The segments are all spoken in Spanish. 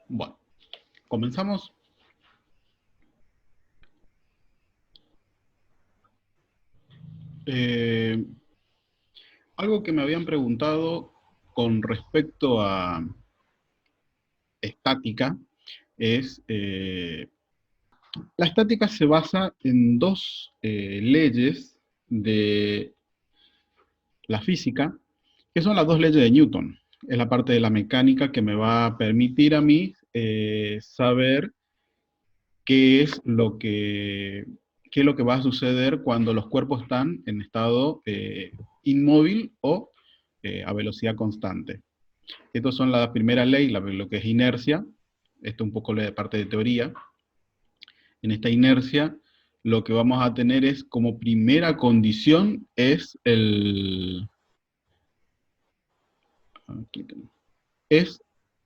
Bueno, comenzamos. Eh, Algo que me habían preguntado con respecto a estática es, la estática se basa en dos leyes de la física, que son las dos leyes de Newton. Es la parte de la mecánica que me va a permitir a mí saber qué es lo que, qué es lo que va a suceder cuando los cuerpos están en estado inmóvil o a velocidad constante. Estas son la primera ley, lo que es inercia. Esto es un poco de parte de teoría. En esta inercia, lo que vamos a tener es como primera condición es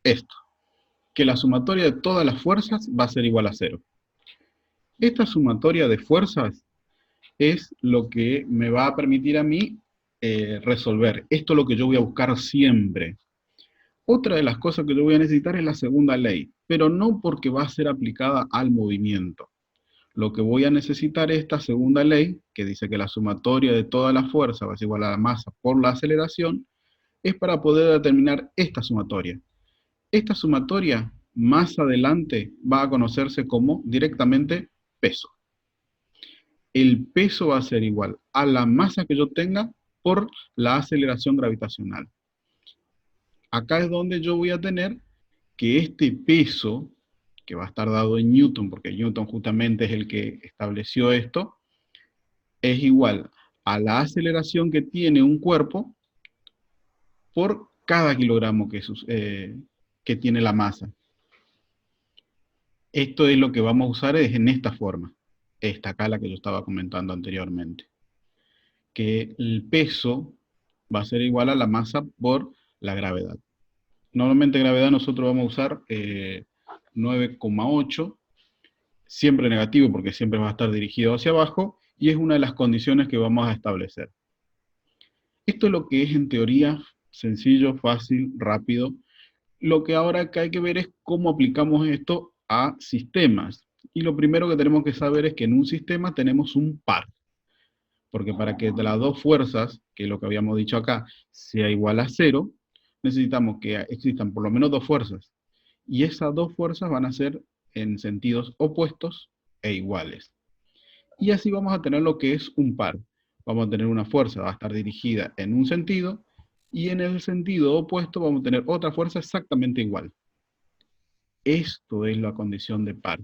esto, que la sumatoria de todas las fuerzas va a ser igual a cero. Esta sumatoria de fuerzas es lo que me va a permitir a mí resolver. Esto es lo que yo voy a buscar siempre. Otra de las cosas que yo voy a necesitar es la segunda ley, pero no porque va a ser aplicada al movimiento. Lo que voy a necesitar es esta segunda ley, que dice que la sumatoria de toda la fuerza va a ser igual a la masa por la aceleración, es para poder determinar esta sumatoria. Esta sumatoria más adelante va a conocerse como directamente peso. El peso va a ser igual a la masa que yo tenga por la aceleración gravitacional. Acá es donde yo voy a tener que este peso, que va a estar dado en Newton, porque Newton justamente es el que estableció esto, es igual a la aceleración que tiene un cuerpo por cada kilogramo que tiene la masa. Esto es lo que vamos a usar en esta forma, esta acá la que yo estaba comentando anteriormente, que el peso va a ser igual a la masa por la gravedad. Normalmente gravedad nosotros vamos a usar 9,8, siempre negativo porque siempre va a estar dirigido hacia abajo, y es una de las condiciones que vamos a establecer. Esto es lo que es en teoría sencillo, fácil, rápido. Lo que ahora que hay que ver es cómo aplicamos esto a sistemas. Y lo primero que tenemos que saber es que en un sistema tenemos un par. Porque para que de las dos fuerzas, que es lo que habíamos dicho acá, sea igual a cero, necesitamos que existan por lo menos dos fuerzas. Y esas dos fuerzas van a ser en sentidos opuestos e iguales. Y así vamos a tener lo que es un par. Vamos a tener una fuerza, va a estar dirigida en un sentido, y en el sentido opuesto vamos a tener otra fuerza exactamente igual. Esto es la condición de par.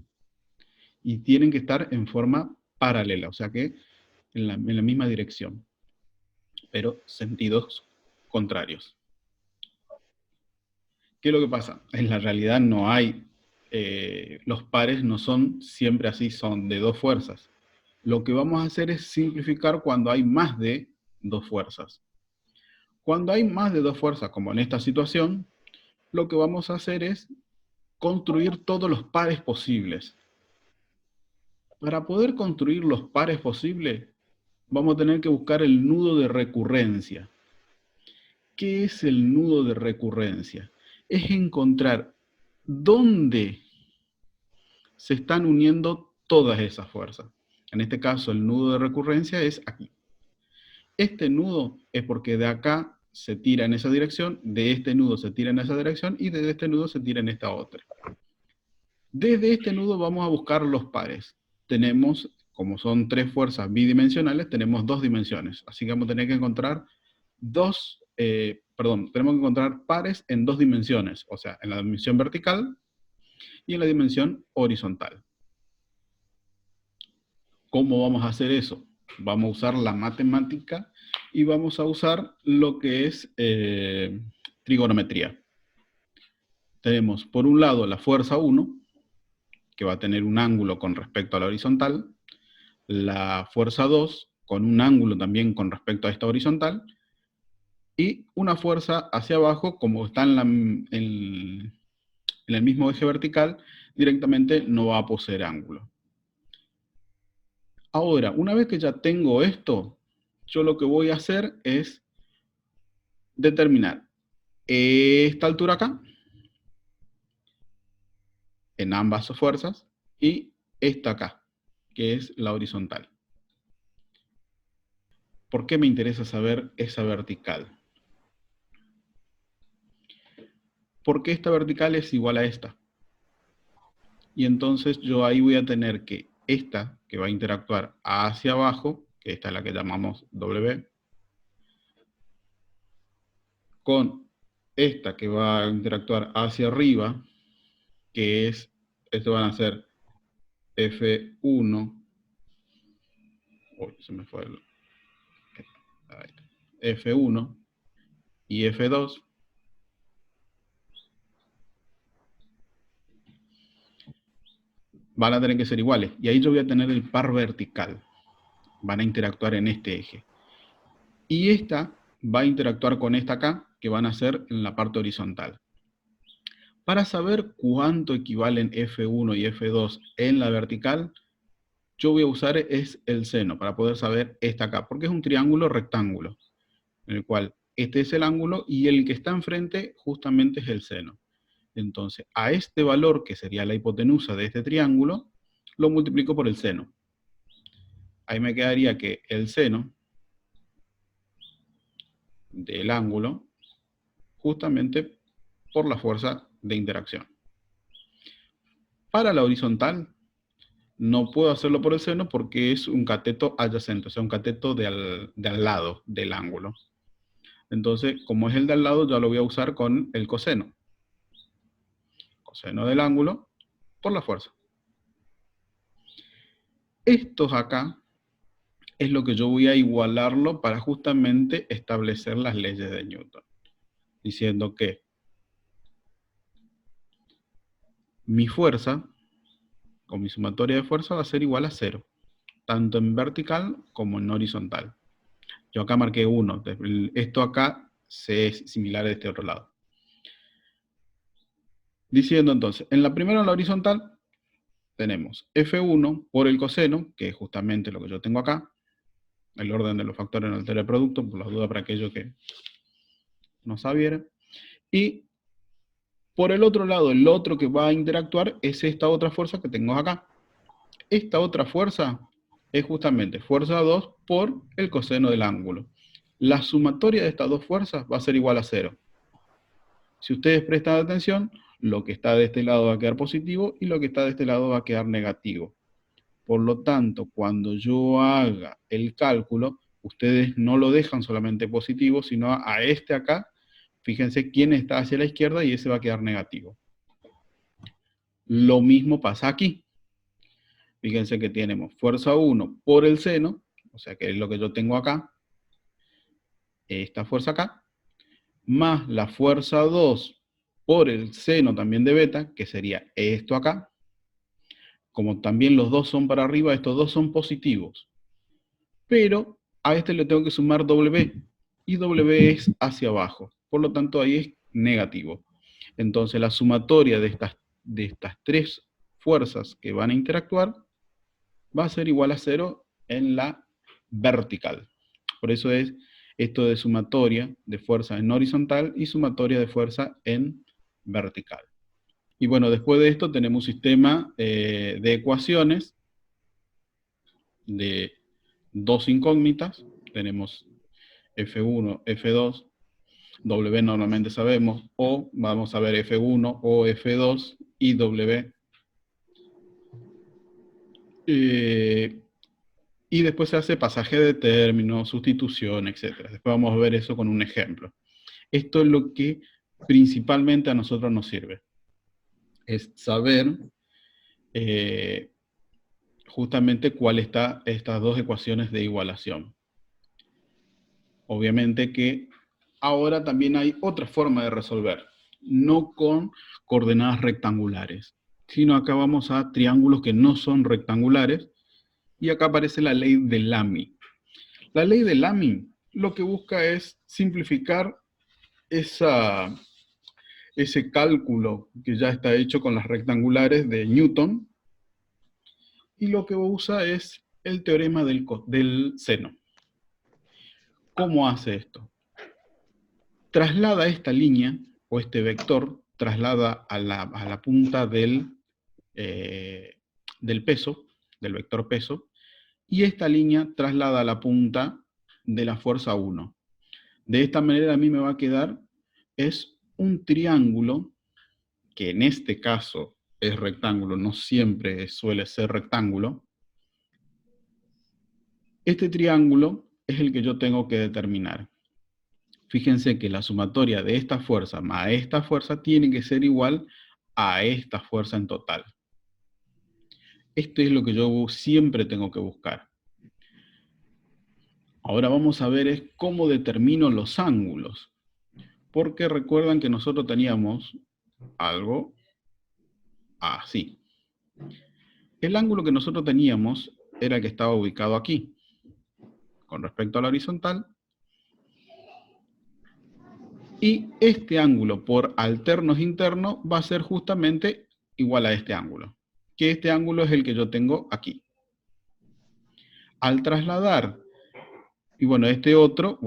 Y tienen que estar en forma paralela, o sea que en la misma dirección, pero sentidos contrarios. ¿Qué es lo que pasa? En la realidad no hay, los pares no son siempre así, son de dos fuerzas. Lo que vamos a hacer es simplificar cuando hay más de dos fuerzas. Cuando hay más de dos fuerzas, como en esta situación, lo que vamos a hacer es construir todos los pares posibles. Para poder construir los pares posibles, vamos a tener que buscar el nudo de recurrencia. ¿Qué es el nudo de recurrencia? Es encontrar dónde se están uniendo todas esas fuerzas. En este caso, el nudo de recurrencia es aquí. Este nudo es porque de acá se tira en esa dirección, de este nudo se tira en esa dirección y de este nudo se tira en esta otra. Desde este nudo vamos a buscar los pares. Tenemos, como son tres fuerzas bidimensionales, tenemos dos dimensiones. Así que vamos a tener que encontrar tenemos que encontrar pares en dos dimensiones, o sea, en la dimensión vertical y en la dimensión horizontal. ¿Cómo vamos a hacer eso? Vamos a usar la matemática y vamos a usar lo que es trigonometría. Tenemos por un lado la fuerza 1, que va a tener un ángulo con respecto a la horizontal, la fuerza 2 con un ángulo también con respecto a esta horizontal, y una fuerza hacia abajo, como está en el mismo eje vertical, directamente no va a poseer ángulo. Ahora, una vez que ya tengo esto, yo lo que voy a hacer es determinar esta altura acá en ambas fuerzas, y esta acá, que es la horizontal. ¿Por qué me interesa saber esa vertical? Porque esta vertical es igual a esta. Y entonces yo ahí voy a tener que esta, que va a interactuar hacia abajo, que esta es la que llamamos W, con esta que va a interactuar hacia arriba, que es, esto van a ser F1, uy, se me fue el, ahí está, F1 y F2, van a tener que ser iguales. Y ahí yo voy a tener el par vertical. Van a interactuar en este eje. Y esta va a interactuar con esta acá, que van a ser en la parte horizontal. Para saber cuánto equivalen F1 y F2 en la vertical, yo voy a usar es el seno, para poder saber esta acá, porque es un triángulo rectángulo, en el cual este es el ángulo y el que está enfrente justamente es el seno. Entonces, a este valor, que sería la hipotenusa de este triángulo, lo multiplico por el seno. Ahí me quedaría que el seno del ángulo, justamente por la fuerza de interacción. Para la horizontal, no puedo hacerlo por el seno porque es un cateto adyacente, o sea, un cateto de al lado del ángulo. Entonces, como es el de al lado, ya lo voy a usar con el coseno. Coseno del ángulo por la fuerza. Estos acá es lo que yo voy a igualarlo para justamente establecer las leyes de Newton. Diciendo que mi fuerza, con mi sumatoria de fuerza, va a ser igual a 0, tanto en vertical como en horizontal. Yo acá marqué 1, esto acá es similar a este otro lado. Diciendo entonces, en la primera, en la horizontal, tenemos F1 por el coseno, que es justamente lo que yo tengo acá, el orden de los factores en el teoría de producto, por la duda para aquello que no sabiera. Y por el otro lado, el otro que va a interactuar es esta otra fuerza que tengo acá. Esta otra fuerza es justamente fuerza 2 por el coseno del ángulo. La sumatoria de estas dos fuerzas va a ser igual a 0. Si ustedes prestan atención, lo que está de este lado va a quedar positivo y lo que está de este lado va a quedar negativo. Por lo tanto, cuando yo haga el cálculo, ustedes no lo dejan solamente positivo, sino a este acá, fíjense quién está hacia la izquierda y ese va a quedar negativo. Lo mismo pasa aquí. Fíjense que tenemos fuerza 1 por el seno, o sea que es lo que yo tengo acá, esta fuerza acá, más la fuerza 2 por el seno también de beta, que sería esto acá. Como también los dos son para arriba, estos dos son positivos. Pero a este le tengo que sumar W, y W es hacia abajo. Por lo tanto, ahí es negativo. Entonces, la sumatoria de estas tres fuerzas que van a interactuar va a ser igual a 0 en la vertical. Por eso es esto de sumatoria de fuerza en horizontal y sumatoria de fuerza en vertical. Y bueno, después de esto tenemos un sistema de ecuaciones de dos incógnitas. Tenemos F1, F2, W normalmente sabemos, o vamos a ver F1 o F2 y W. Y después se hace pasaje de términos, sustitución, etc. Después vamos a ver eso con un ejemplo. Esto es lo que principalmente a nosotros nos sirve. Es saber justamente cuál está estas dos ecuaciones de igualación. Obviamente que ahora también hay otra forma de resolver, no con coordenadas rectangulares, sino acá vamos a triángulos que no son rectangulares, y acá aparece la ley de Lamy. La ley de Lamy lo que busca es simplificar ese cálculo que ya está hecho con las rectangulares de Newton, y lo que usa es el teorema del seno. ¿Cómo hace esto? Traslada esta línea, o este vector, traslada a la punta del del peso, del vector peso, y esta línea traslada la punta de la fuerza 1. De esta manera a mí me va a quedar, es un triángulo, que en este caso es rectángulo, no siempre suele ser rectángulo. Este triángulo es el que yo tengo que determinar. Fíjense que la sumatoria de esta fuerza más esta fuerza tiene que ser igual a esta fuerza en total. Esto es lo que yo siempre tengo que buscar. Ahora vamos a ver es cómo determino los ángulos. Porque recuerdan que nosotros teníamos algo así. El ángulo que nosotros teníamos era el que estaba ubicado aquí, con respecto a la horizontal. Y este ángulo por alternos internos va a ser justamente igual a este ángulo. Que este ángulo es el que yo tengo aquí. Al trasladar, y este otro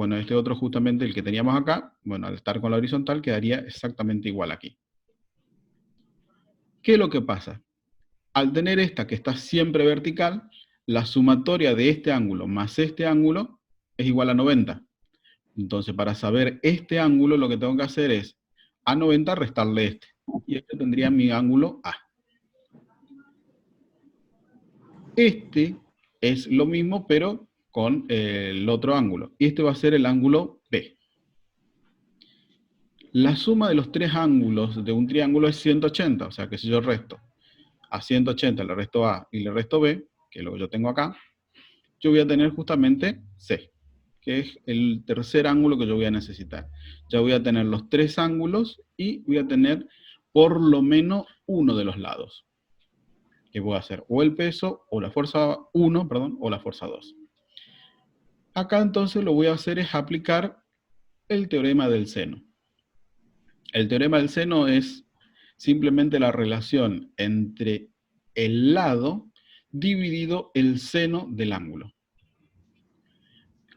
justamente el que teníamos acá, al estar con la horizontal quedaría exactamente igual aquí. ¿Qué es lo que pasa? Al tener esta que está siempre vertical, la sumatoria de este ángulo más este ángulo es igual a 90. Entonces, para saber este ángulo, lo que tengo que hacer es a 90 restarle este. Y este tendría mi ángulo A. Este es lo mismo, pero con el otro ángulo. Y este va a ser el ángulo B. La suma de los tres ángulos de un triángulo es 180. O sea que si yo resto a 180, le resto A y le resto B, que es lo que yo tengo acá, yo voy a tener justamente C, que es el tercer ángulo que yo voy a necesitar. Ya voy a tener los tres ángulos y voy a tener por lo menos uno de los lados. Que voy a hacer o el peso, o la fuerza 1, perdón, o la fuerza 2. Acá entonces lo voy a hacer es aplicar el teorema del seno. El teorema del seno es simplemente la relación entre el lado dividido el seno del ángulo.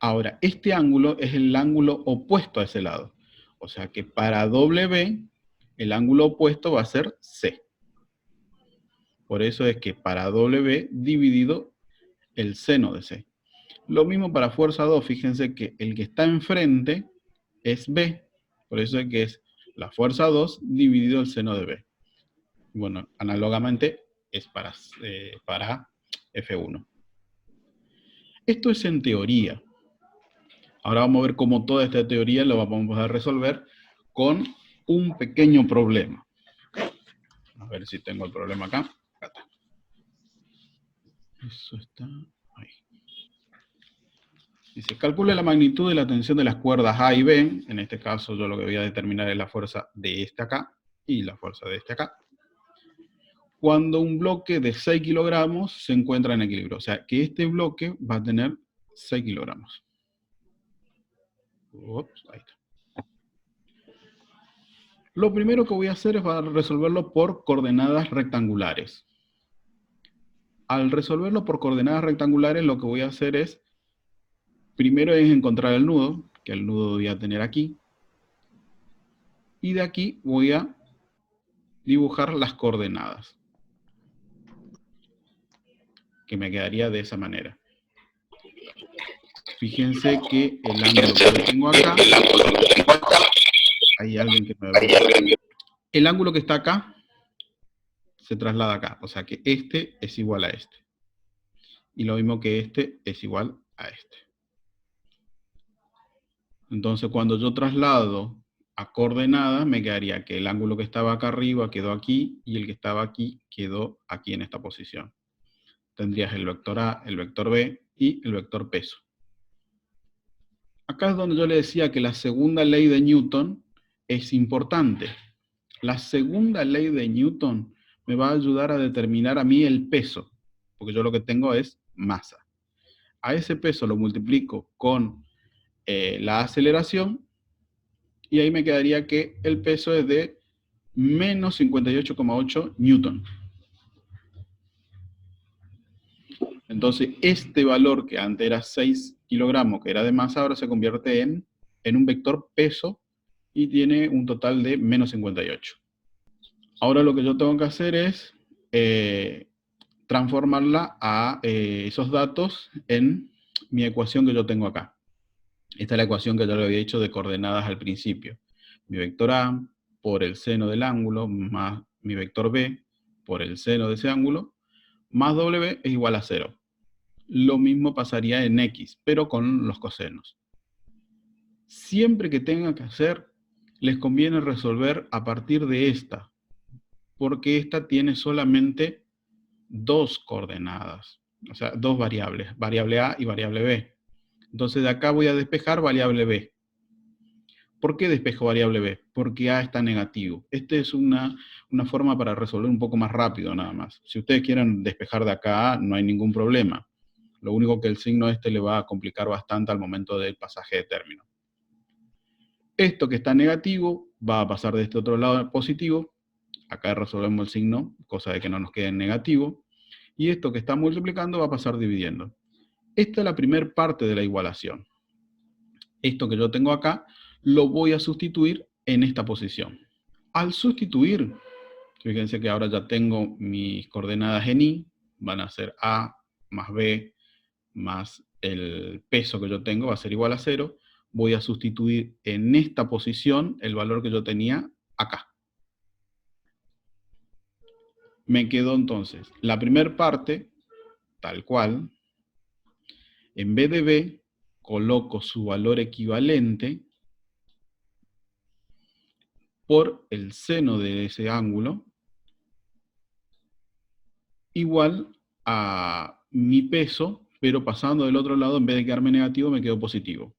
Ahora, este ángulo es el ángulo opuesto a ese lado. O sea que para W, el ángulo opuesto va a ser C. Por eso es que para W dividido el seno de C. Lo mismo para fuerza 2. Fíjense que el que está enfrente es B. Por eso es que es la fuerza 2 dividido el seno de B. Bueno, análogamente es para F1. Esto es en teoría. Ahora vamos a ver cómo toda esta teoría lo vamos a resolver con un pequeño problema. A ver si tengo el problema acá. Acá está. Eso está ahí. Dice, calcule la magnitud de la tensión de las cuerdas A y B. En este caso yo lo que voy a determinar es la fuerza de este acá y la fuerza de este acá. Cuando un bloque de 6 kilogramos se encuentra en equilibrio. O sea, que este bloque va a tener 6 kilogramos. Ups, ahí está. Lo primero que voy a hacer es resolverlo por coordenadas rectangulares. Al resolverlo por coordenadas rectangulares, lo que voy a hacer es, primero es encontrar el nudo, que el nudo voy a tener aquí. Y de aquí voy a dibujar las coordenadas, que me quedaría de esa manera. Fíjense que el ángulo que yo tengo acá, hay alguien que me ve. El ángulo que está acá se traslada acá, o sea que este es igual a este. Y lo mismo que este es igual a este. Entonces cuando yo traslado a coordenadas, me quedaría que el ángulo que estaba acá arriba quedó aquí, y el que estaba aquí quedó aquí en esta posición. Tendrías el vector A, el vector B y el vector peso. Acá es donde yo le decía que la segunda ley de Newton es importante. La segunda ley de Newton me va a ayudar a determinar a mí el peso, porque yo lo que tengo es masa. A ese peso lo multiplico con la aceleración, y ahí me quedaría que el peso es de menos 58,8 Newton. Entonces, este valor que antes era 6 kilogramos, que era de masa, ahora se convierte en un vector peso y tiene un total de menos 58. Ahora lo que yo tengo que hacer es transformarla a esos datos en mi ecuación que yo tengo acá. Esta es la ecuación que ya lo había dicho de coordenadas al principio. Mi vector A por el seno del ángulo más mi vector B por el seno de ese ángulo más W es igual a 0. Lo mismo pasaría en X, pero con los cosenos. Siempre que tengan que hacer, les conviene resolver a partir de esta, porque esta tiene solamente dos coordenadas, o sea, dos variables, variable A y variable B. Entonces de acá voy a despejar variable B. ¿Por qué despejo variable B? Porque A está negativo. Esta es una forma para resolver un poco más rápido nada más. Si ustedes quieren despejar de acá A, no hay ningún problema. Lo único que el signo este le va a complicar bastante al momento del pasaje de término. Esto que está negativo va a pasar de este otro lado a positivo. Acá resolvemos el signo, cosa de que no nos quede en negativo. Y esto que está multiplicando va a pasar dividiendo. Esta es la primera parte de la igualación. Esto que yo tengo acá lo voy a sustituir en esta posición. Al sustituir, fíjense que ahora ya tengo mis coordenadas en Y, van a ser A más B más el peso que yo tengo va a ser igual a 0. Voy a sustituir en esta posición el valor que yo tenía acá. Me quedó entonces la primera parte, tal cual. En vez de B, coloco su valor equivalente por el seno de ese ángulo, igual a mi peso, pero pasando del otro lado, en vez de quedarme negativo, me quedo positivo.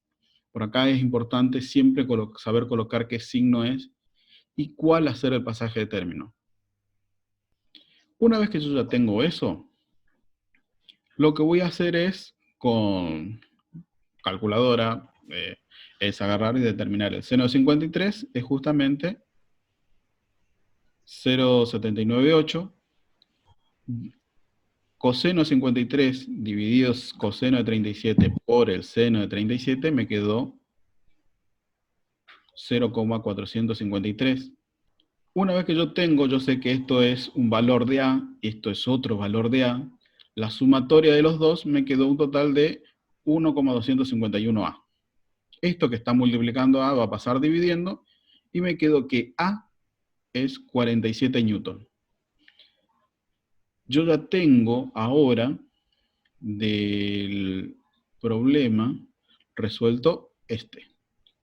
Por acá es importante siempre saber colocar qué signo es y cuál hacer el pasaje de término. Una vez que yo ya tengo eso, lo que voy a hacer es, con calculadora, es agarrar y determinar el seno de 53, es justamente 0,798. Coseno de 53 dividido coseno de 37 por el seno de 37 me quedó 0,453. Una vez que yo sé que esto es un valor de A, y esto es otro valor de A, la sumatoria de los dos me quedó un total de 1,251A. Esto que está multiplicando A va a pasar dividiendo, y me quedó que A es 47 newton. Yo ya tengo ahora del problema resuelto este,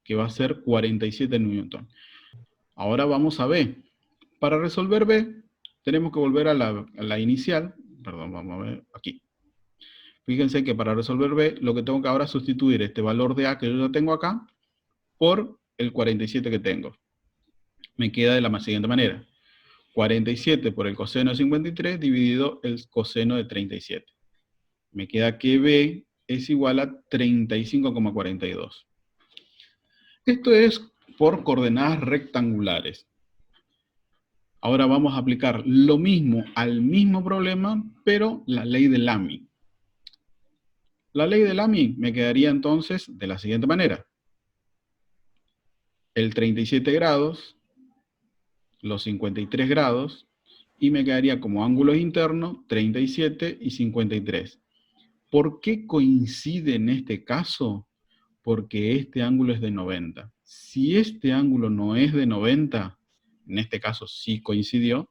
que va a ser 47 newton. Ahora vamos a B. Para resolver B, tenemos que volver a la inicial. Perdón, vamos a ver aquí. Fíjense que para resolver B, lo que tengo que ahora es sustituir este valor de A que yo ya tengo acá por el 47 que tengo. Me queda de la siguiente manera. 47 por el coseno de 53 dividido el coseno de 37. Me queda que B es igual a 35,42. Esto es por coordenadas rectangulares. Ahora vamos a aplicar lo mismo al mismo problema, pero la ley de Lamy. La ley de Lamy me quedaría entonces de la siguiente manera. El 37 grados, los 53 grados, y me quedaría como ángulos internos 37 y 53. ¿Por qué coincide en este caso? Porque este ángulo es de 90. Si este ángulo no es de 90, en este caso sí coincidió,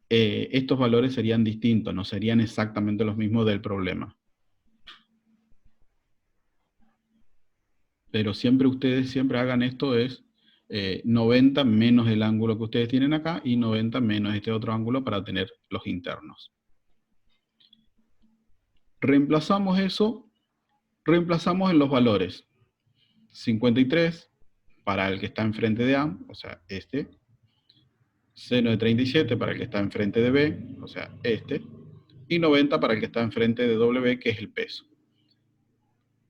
estos valores serían distintos, no serían exactamente los mismos del problema. Pero ustedes siempre hagan esto, es 90 menos el ángulo que ustedes tienen acá y 90 menos este otro ángulo para tener los internos. Reemplazamos eso, reemplazamos en los valores. 53 para el que está enfrente de A, o sea, este. Seno de 37 para el que está enfrente de B, o sea, este. Y 90 para el que está enfrente de W, que es el peso.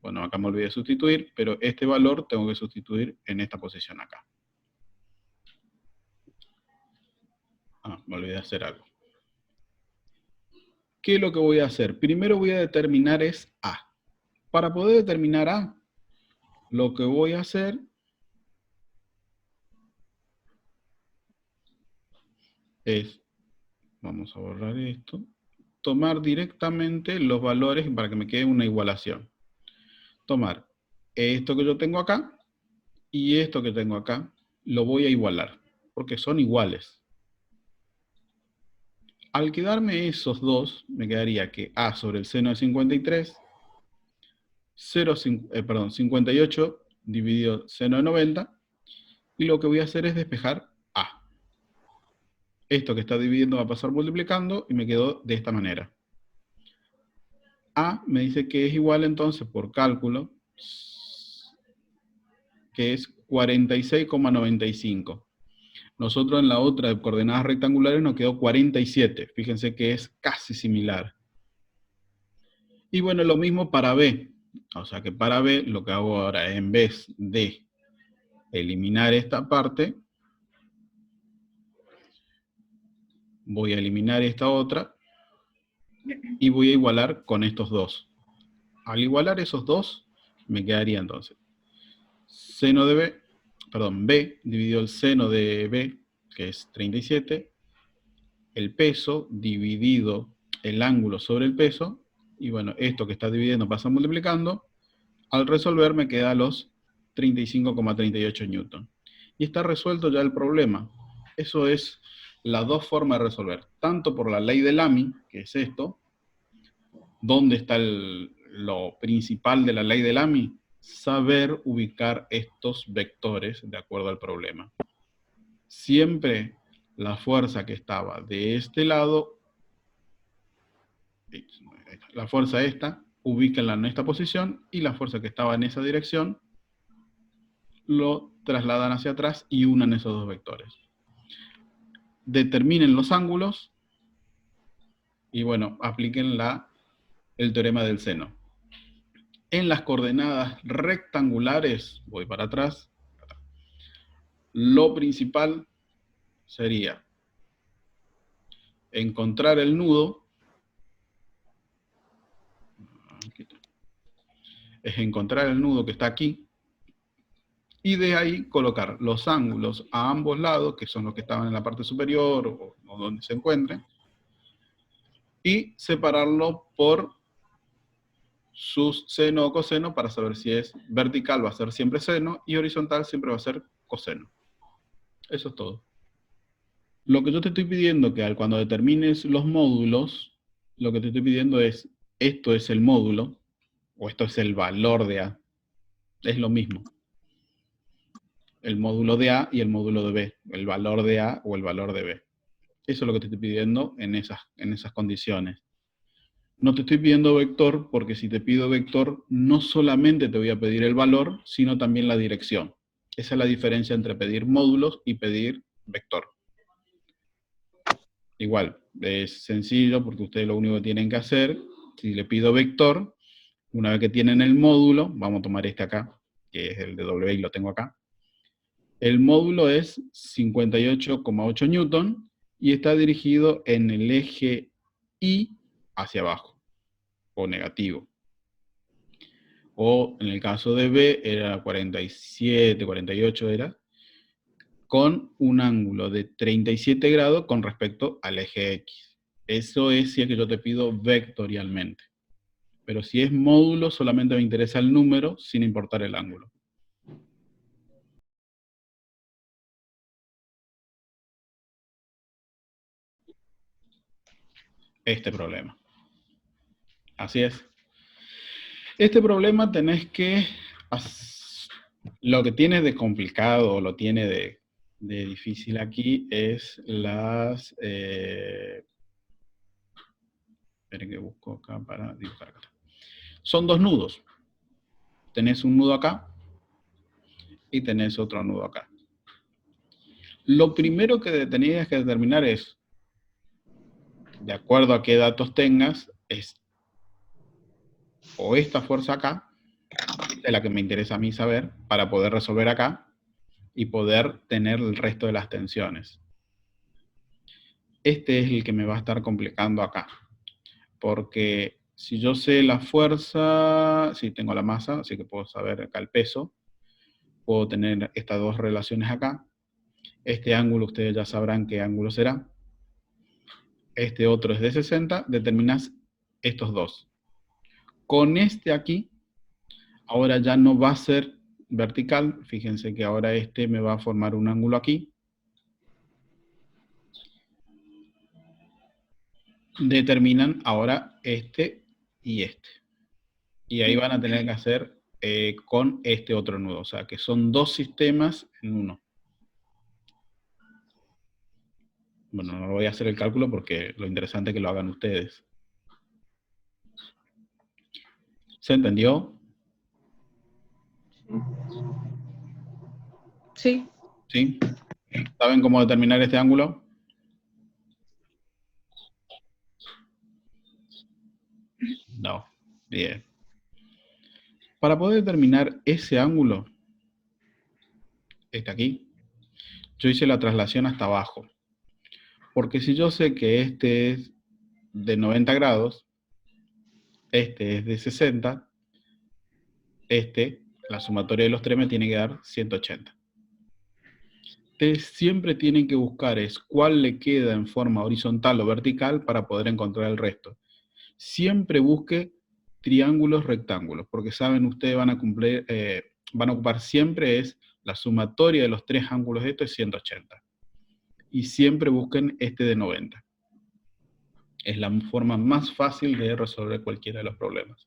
Bueno, acá me olvidé de sustituir, pero este valor tengo que sustituir en esta posición acá. Me olvidé de hacer algo. ¿Qué es lo que voy a hacer? Primero voy a determinar es A. Para poder determinar A, lo que voy a hacer es vamos a borrar esto, tomar directamente los valores para que me quede una igualación. Tomar esto que yo tengo acá y esto que tengo acá, lo voy a igualar, porque son iguales. Al quedarme esos dos, me quedaría que a sobre el seno de 53, 58 dividido seno de 90, y lo que voy a hacer es despejar a. Esto que está dividiendo va a pasar multiplicando y me quedó de esta manera. A me dice que es igual entonces por cálculo, que es 46,95. Nosotros en la otra de coordenadas rectangulares nos quedó 47. Fíjense que es casi similar. Y bueno, lo mismo para B. O sea que para B lo que hago ahora es, en vez de eliminar esta parte, voy a eliminar esta otra y voy a igualar con estos dos. Al igualar esos dos, me quedaría entonces seno de B, perdón, B dividido el seno de B, que es 37, el peso dividido el ángulo sobre el peso, y bueno, esto que está dividiendo pasa multiplicando. Al resolver me queda los 35,38 newton. Y está resuelto ya el problema. Eso es las dos formas de resolver. Tanto por la ley de Lamy, que es esto. ¿Dónde está lo principal de la ley de Lamy? Saber ubicar estos vectores de acuerdo al problema. Siempre la fuerza que estaba de este lado, la fuerza esta, ubíquenla en esta posición, y la fuerza que estaba en esa dirección, lo trasladan hacia atrás y unan esos dos vectores. Determinen los ángulos y bueno, apliquen el teorema del seno. En las coordenadas rectangulares, voy para atrás, lo principal sería encontrar el nudo, es encontrar el nudo que está aquí, y de ahí colocar los ángulos a ambos lados, que son los que estaban en la parte superior o donde se encuentren, y separarlo por sus seno o coseno para saber si es vertical va a ser siempre seno y horizontal siempre va a ser coseno. Eso es todo. Lo que yo te estoy pidiendo que cuando determines los módulos, lo que te estoy pidiendo es, esto es el módulo, o esto es el valor de A. Es lo mismo. El módulo de A y el módulo de B. El valor de A o el valor de B. Eso es lo que te estoy pidiendo en esas condiciones. No te estoy pidiendo vector, porque si te pido vector, no solamente te voy a pedir el valor, sino también la dirección. Esa es la diferencia entre pedir módulos y pedir vector. Igual, es sencillo porque ustedes lo único que tienen que hacer, si le pido vector, una vez que tienen el módulo, vamos a tomar este acá, que es el de W y lo tengo acá. El módulo es 58,8 newton y está dirigido en el eje Y hacia abajo, o negativo. O en el caso de B era 47, 48 era, con un ángulo de 37 grados con respecto al eje X. Eso es si es que yo te pido vectorialmente. Pero si es módulo, solamente me interesa el número sin importar el ángulo. Este problema. Así es. Este problema tenés que... Lo que tiene de complicado, o lo tiene de difícil aquí, es las... esperen que busco acá para dibujar acá. Son dos nudos. Tenés un nudo acá y tenés otro nudo acá. Lo primero que tenías que determinar es, de acuerdo a qué datos tengas, es o esta fuerza acá, es la que me interesa a mí saber, para poder resolver acá y poder tener el resto de las tensiones. Este es el que me va a estar complicando acá, porque si yo sé la fuerza, si tengo la masa, así que puedo saber acá el peso, puedo tener estas dos relaciones acá. Este ángulo ustedes ya sabrán qué ángulo será. este otro es de 60, determinás estos dos. Con este aquí, ahora ya no va a ser vertical, fíjense que ahora este me va a formar un ángulo aquí. Determinan ahora este y este. Y ahí van a tener que hacer con este otro nudo, o sea que son dos sistemas en uno. Bueno, no voy a hacer el cálculo porque lo interesante es que lo hagan ustedes. ¿Se entendió? Sí. ¿Sí? ¿Saben cómo determinar este ángulo? No. Bien. Para poder determinar ese ángulo, este aquí, yo hice la traslación hasta abajo. Porque si yo sé que este es de 90 grados, este es de 60, la sumatoria de los tres me tiene que dar 180. Ustedes siempre tienen que buscar es cuál le queda en forma horizontal o vertical para poder encontrar el resto. Siempre busque triángulos rectángulos, porque saben, ustedes van a ocupar siempre es la sumatoria de los tres ángulos de esto es 180. Y siempre busquen este de 90. Es la forma más fácil de resolver cualquiera de los problemas.